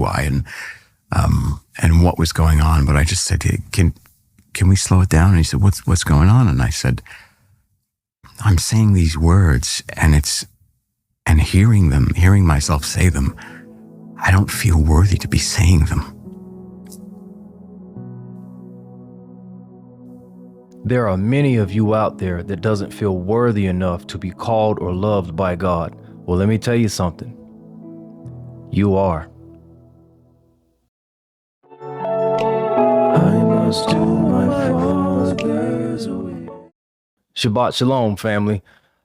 why and what was going on. But I just said, can we slow it down? And he said, what's going on? And I said, I'm saying these words and hearing myself say them, I don't feel worthy to be saying them. There are many of you out there that doesn't feel worthy enough to be called or loved by God. Well, let me tell you something. You are. I must do my Father's will. Shabbat Shalom, family.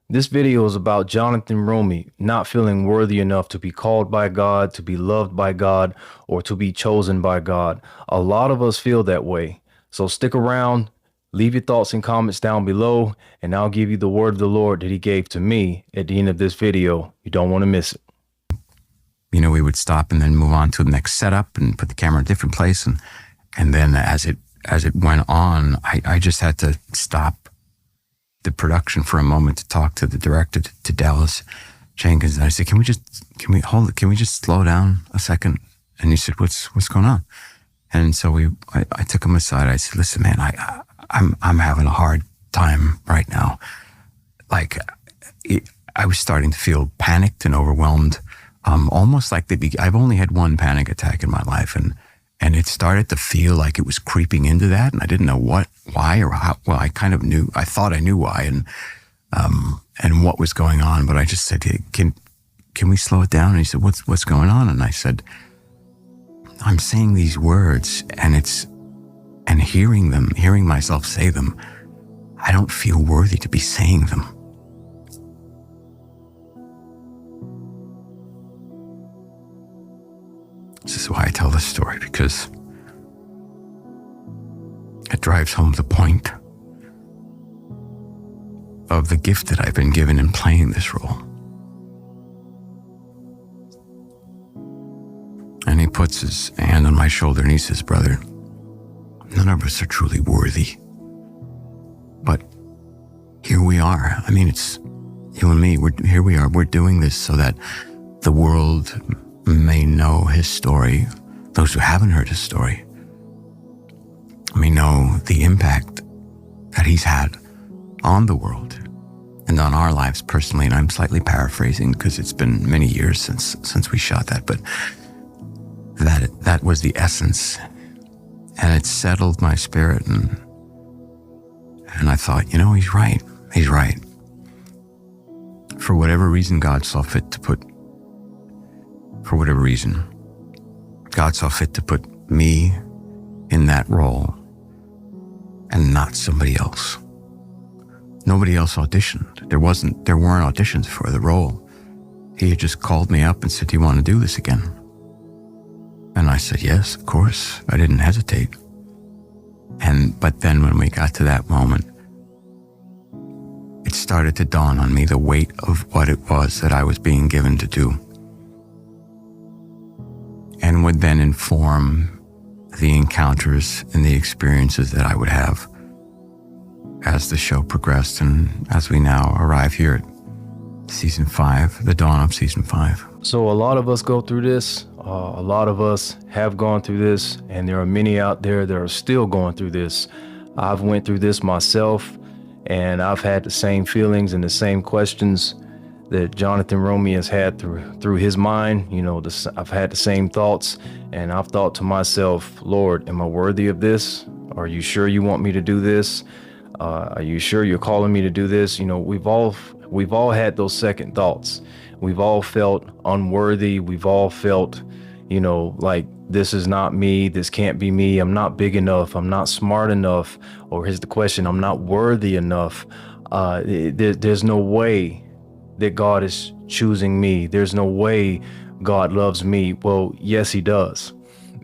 This video is about Jonathan Roumie not feeling worthy enough to be called by God, to be loved by God, or to be chosen by God. A lot of us feel that way. So stick around. Leave your thoughts and comments down below, and I'll give you the word of the Lord that he gave to me at the end of this video. You don't want to miss it. You know, we would stop and then move on to the next setup and put the camera in a different place. And then as it went on, I just had to stop the production for a moment to talk to the director, to Dallas Jenkins. And I said, can we just slow down a second? And he said, what's going on? And so I took him aside. I said, listen, man, I'm having a hard time right now. Like, I was starting to feel panicked and overwhelmed, almost like I've only had one panic attack in my life, and it started to feel like it was creeping into that, and I didn't know why or how. Well, I kind of knew. I thought I knew why and what was going on, but I just said, hey, can we slow it down? And he said, what's going on? And I said, I'm saying these words, and hearing myself say them, I don't feel worthy to be saying them. This is why I tell this story, because it drives home the point of the gift that I've been given in playing this role. And he puts his hand on my shoulder and he says, brother, none of us are truly worthy. But here we are. I mean, it's you and me. Here we are. We're doing this so that the world may know his story. Those who haven't heard his story may know the impact that he's had on the world and on our lives personally. And I'm slightly paraphrasing because it's been many years since we shot that, but that was the essence. And it settled my spirit, and I thought, you know, he's right. He's right. For whatever reason, God saw fit to put me in that role and not somebody else. Nobody else auditioned. There weren't auditions for the role. He had just called me up and said, do you want to do this again? And I said, yes, of course. I didn't hesitate. But then when we got to that moment, it started to dawn on me the weight of what it was that I was being given to do, and would then inform the encounters and the experiences that I would have as the show progressed and as we now arrive here at season 5, the dawn of season 5. So a lot of us go through this. A lot of us have gone through this, and there are many out there that are still going through this. I've went through this myself, and I've had the same feelings and the same questions that Jonathan Roumie has had through his mind. You know, I've had the same thoughts, and I've thought to myself, Lord, am I worthy of this? Are you sure you want me to do this? Are you sure you're calling me to do this? You know, we've all had those second thoughts. We've all felt unworthy. We've all felt, you know, like this is not me. This can't be me. I'm not big enough. I'm not smart enough. Or here's the question, I'm not worthy enough. There's no way that God is choosing me. There's no way God loves me. Well, yes, he does.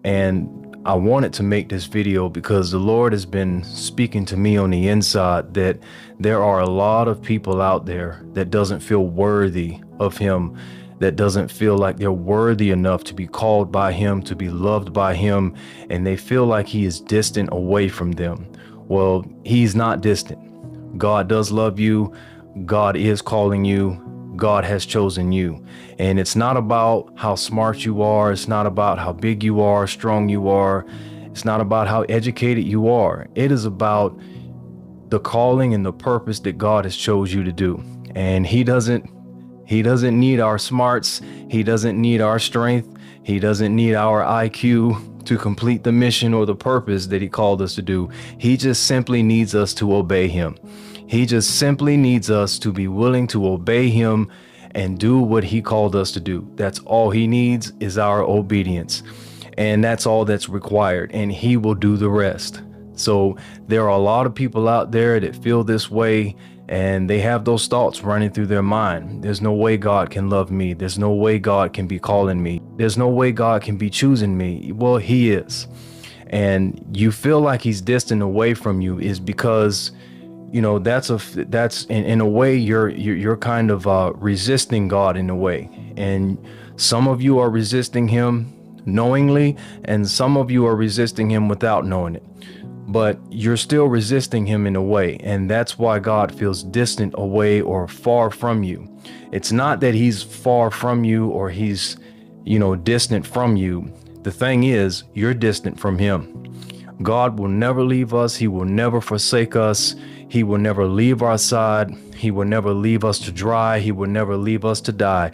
And I wanted to make this video because the Lord has been speaking to me on the inside that there are a lot of people out there that doesn't feel worthy of him, that doesn't feel like they're worthy enough to be called by him, to be loved by him, and they feel like he is distant away from them. Well, he's not distant. God does love you. God is calling you. God has chosen you. And it's not about how smart you are. It's not about how big you are, strong you are. It's not about how educated you are. It is about the calling and the purpose that God has chose you to do. And he doesn't need our smarts. He doesn't need our strength. He doesn't need our IQ to complete the mission or the purpose that he called us to do. He just simply needs us to obey him. He just simply needs us to be willing to obey him and do what he called us to do. That's all he needs, is our obedience. And that's all that's required. And he will do the rest. So there are a lot of people out there that feel this way, and they have those thoughts running through their mind. There's no way God can love me. There's no way God can be calling me. There's no way God can be choosing me. Well, he is. And you feel like he's distant away from you is because, you know, that's in a way you're kind of resisting God in a way. And some of you are resisting him knowingly, and some of you are resisting him without knowing it. But you're still resisting him in a way, and that's why God feels distant away or far from you. It's not that he's far from you or he's, distant from you. The thing is, you're distant from him. God will never leave us. He will never forsake us. He will never leave our side. He will never leave us to dry. He will never leave us to die.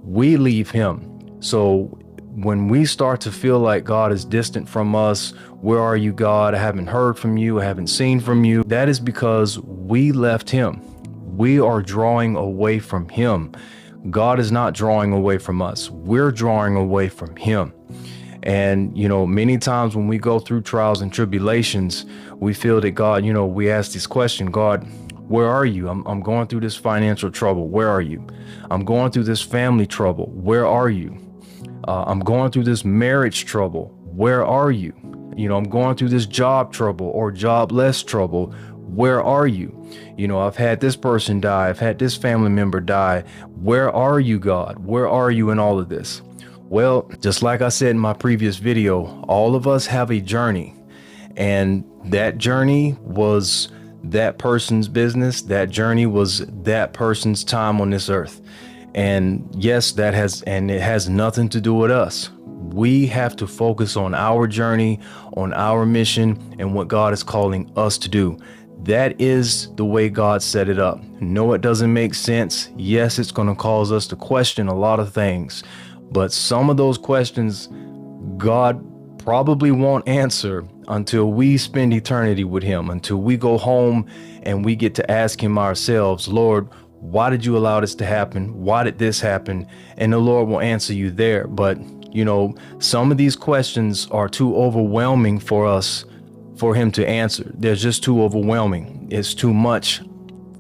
We leave him. So when we start to feel like God is distant from us, where are you, God? I haven't heard from you. I haven't seen from you. That is because we left him. We are drawing away from him. God is not drawing away from us. We're drawing away from him. And, many times when we go through trials and tribulations, we feel that God, we ask this question, God, where are you? I'm going through this financial trouble. Where are you? I'm going through this family trouble. Where are you? I'm going through this marriage trouble. Where are you? I'm going through this job trouble or jobless trouble. Where are you? I've had this person die. I've had this family member die. Where are you, God? Where are you in all of this? Well, just like I said in my previous video, all of us have a journey, and that journey was that person's business. That journey was that person's time on this earth. And yes, it has nothing to do with us. We have to focus on our journey, on our mission, and what God is calling us to do. That is the way God set it up. No, it doesn't make sense. Yes, it's going to cause us to question a lot of things, but some of those questions God probably won't answer until we spend eternity with him, until we go home and we get to ask him ourselves, Lord, why did you allow this to happen? Why did this happen? And the Lord will answer you there. But, some of these questions are too overwhelming for us, for him to answer. They're just too overwhelming. It's too much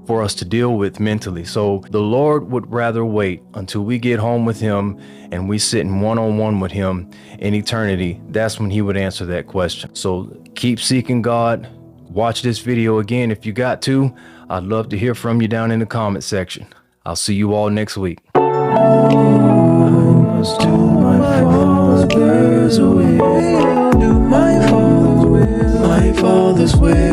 for us to deal with mentally. So the Lord would rather wait until we get home with him and we sit in one-on-one with him in eternity. That's when he would answer that question. So keep seeking God. Watch this video again if you got to. I'd love to hear from you down in the comment section. I'll see you all next week. I must do my Father's will. Do my Father's will. My Father's will.